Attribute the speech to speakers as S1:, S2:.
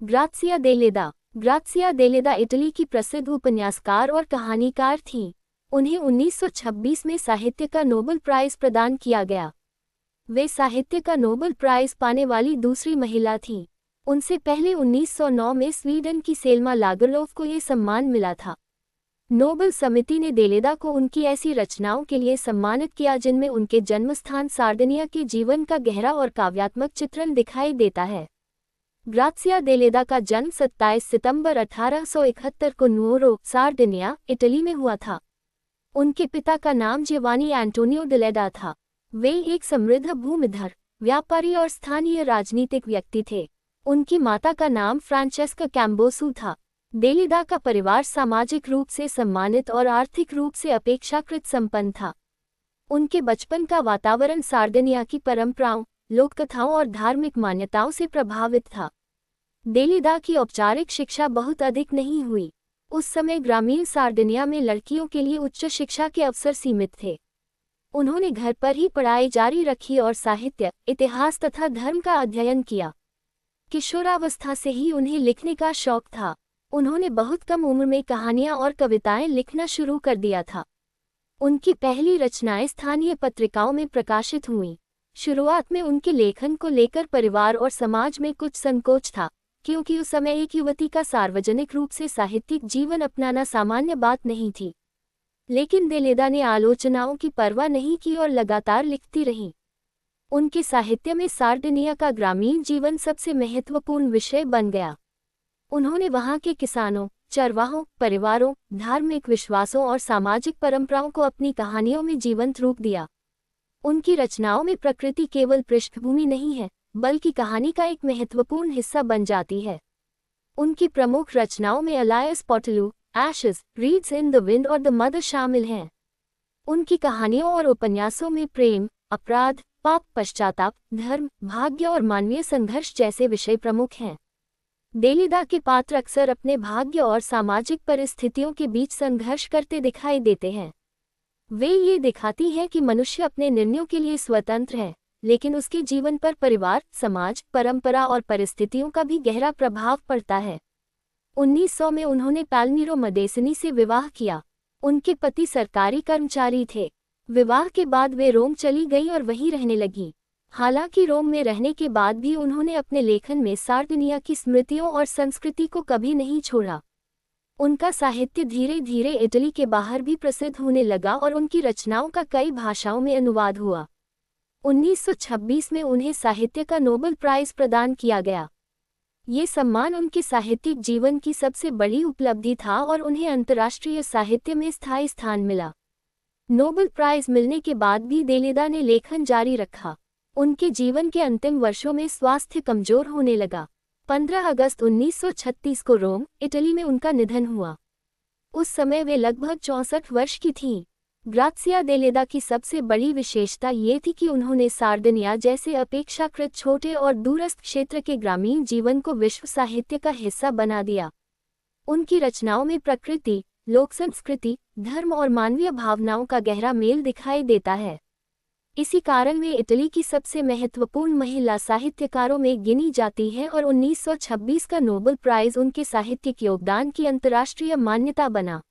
S1: ग्रात्सिया देलेदा। ग्रात्सिया देलेदा Italy की प्रसिद्ध उपन्यासकार और कहानीकार थीं। उन्हें 1926 में साहित्य का नोबेल प्राइज प्रदान किया गया। वे साहित्य का नोबेल प्राइज पाने वाली दूसरी महिला थीं। उनसे पहले 1909 में स्वीडन की सेल्मा लागरलोफ को ये सम्मान मिला था। नोबेल समिति ने देलेदा को उनकी ऐसी रचनाओं के लिए सम्मानित किया जिनमें उनके जन्मस्थान सार्डिनिया के जीवन का गहरा और काव्यात्मक चित्रण दिखाई देता है। ग्रात्सिया देलेदा का जन्म 27 सितंबर 1871 को नुओरो, सार्डिनिया, इटली में हुआ था। उनके पिता का नाम जियोवानी एंटोनियो देलेदा था। वे एक समृद्ध भूमिधर, व्यापारी और स्थानीय राजनीतिक व्यक्ति थे। उनकी माता का नाम फ्रांचेस्का कैम्बोसू था। देलेदा का परिवार सामाजिक रूप से सम्मानित और आर्थिक रूप से अपेक्षाकृत संपन्न था। उनके बचपन का वातावरण सार्डिनिया की परंपराओं, लोककथाओं और धार्मिक मान्यताओं से प्रभावित था। देलेदा की औपचारिक शिक्षा बहुत अधिक नहीं हुई। उस समय ग्रामीण सार्डिनिया में लड़कियों के लिए उच्च शिक्षा के अवसर सीमित थे। उन्होंने घर पर ही पढ़ाई जारी रखी और साहित्य, इतिहास तथा धर्म का अध्ययन किया। किशोरावस्था से ही उन्हें लिखने का शौक था। उन्होंने बहुत कम उम्र में कहानियां और कविताएं लिखना शुरू कर दिया था। उनकी पहली रचनाएं स्थानीय पत्रिकाओं में प्रकाशित हुईं। शुरुआत में उनके लेखन को लेकर परिवार और समाज में कुछ संकोच था, क्योंकि उस समय एक युवती का सार्वजनिक रूप से साहित्यिक जीवन अपनाना सामान्य बात नहीं थी। लेकिन देलेदा ने आलोचनाओं की परवाह नहीं की और लगातार लिखती रहीं। उनके साहित्य में सार्डिनिया का ग्रामीण जीवन सबसे महत्वपूर्ण विषय बन गया। उन्होंने वहां के किसानों, चरवाहों, परिवारों, धार्मिक विश्वासों और सामाजिक परंपराओं को अपनी कहानियों में जीवंत रूप दिया। उनकी रचनाओं में प्रकृति केवल पृष्ठभूमि नहीं है, बल्कि कहानी का एक महत्वपूर्ण हिस्सा बन जाती है। उनकी प्रमुख रचनाओं में अलायस पोटलू, ashes, reeds in the wind और द मदर शामिल हैं। उनकी कहानियों और उपन्यासों में प्रेम, अपराध, पाप, पश्चाताप, धर्म, भाग्य और मानवीय संघर्ष जैसे विषय प्रमुख हैं। देलेदा के पात्र अक्सर अपने भाग्य और सामाजिक परिस्थितियों के बीच संघर्ष करते दिखाई देते हैं। वे ये दिखाती हैं कि मनुष्य अपने निर्णयों के लिए स्वतंत्र है, लेकिन उसके जीवन पर परिवार, समाज, परंपरा और परिस्थितियों का भी गहरा प्रभाव पड़ता है। 1900 में उन्होंने पाल्मीरो मदेसिनी से विवाह किया। उनके पति सरकारी कर्मचारी थे। विवाह के बाद वे रोम चली गईं और वहीं रहने लगीं। हालांकि रोम में रहने के बाद भी उन्होंने अपने लेखन में सार्डिनिया की स्मृतियों और संस्कृति को कभी नहीं छोड़ा। उनका साहित्य धीरे धीरे इटली के बाहर भी प्रसिद्ध होने लगा और उनकी रचनाओं का कई भाषाओं में अनुवाद हुआ। 1926 में उन्हें साहित्य का नोबेल प्राइज प्रदान किया गया। ये सम्मान उनके साहित्यिक जीवन की सबसे बड़ी उपलब्धि था और उन्हें अंतर्राष्ट्रीय साहित्य में स्थायी स्थान मिला। नोबेल प्राइज मिलने के बाद भी देलेदा ने लेखन जारी रखा। उनके जीवन के अंतिम वर्षों में स्वास्थ्य कमजोर होने लगा। 15 अगस्त 1936 को रोम, इटली में उनका निधन हुआ। उस समय वे लगभग 64 वर्ष की थीं। ग्रात्सिया देलेदा की सबसे बड़ी विशेषता ये थी कि उन्होंने सार्डिनिया जैसे अपेक्षाकृत छोटे और दूरस्थ क्षेत्र के ग्रामीण जीवन को विश्व साहित्य का हिस्सा बना दिया। उनकी रचनाओं में प्रकृति, लोक संस्कृति, धर्म और मानवीय भावनाओं का गहरा मेल दिखाई देता है। इसी कारण वे इटली की सबसे महत्वपूर्ण महिला साहित्यकारों में गिनी जाती हैं और 1926 का नोबेल प्राइज उनके साहित्यिक योगदान की अंतर्राष्ट्रीय मान्यता बना।